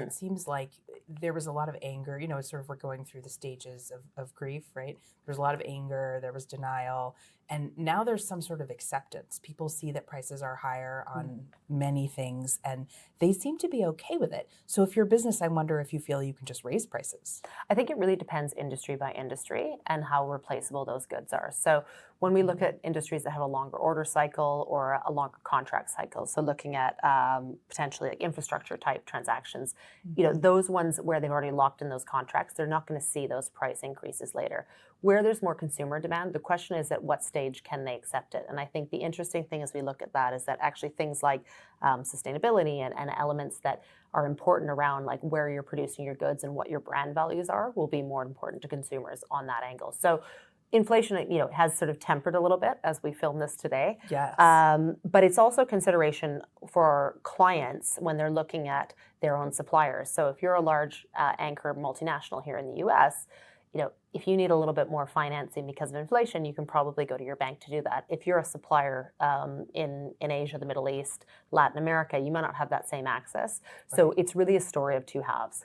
It seems like there was a lot of anger, sort of we're going through the stages of grief, right? There's a lot of anger, there was denial, and now there's some sort of acceptance. People see that prices are higher on many things and they seem to be okay with it. So if you're a business, I wonder if you feel you can just raise prices. I think it really depends industry by industry and how replaceable those goods are. So when we look at industries that have a longer order cycle or a longer contract cycle, so looking at potentially like infrastructure type transactions, those ones where they've already locked in those contracts, they're not going to see those price increases later. Where there's more consumer demand, the question is at what stage can they accept it? And I think the interesting thing as we look at that is that actually things like sustainability and elements that are important around like where you're producing your goods and what your brand values are will be more important to consumers on that angle. So inflation, has sort of tempered a little bit as we film this today. Yes. But it's also consideration for clients when they're looking at their own suppliers. So if you're a large anchor multinational here in the US, if you need a little bit more financing because of inflation, you can probably go to your bank to do that. If you're a supplier in Asia, the Middle East, Latin America, you might not have that same access. So it's really a story of two halves.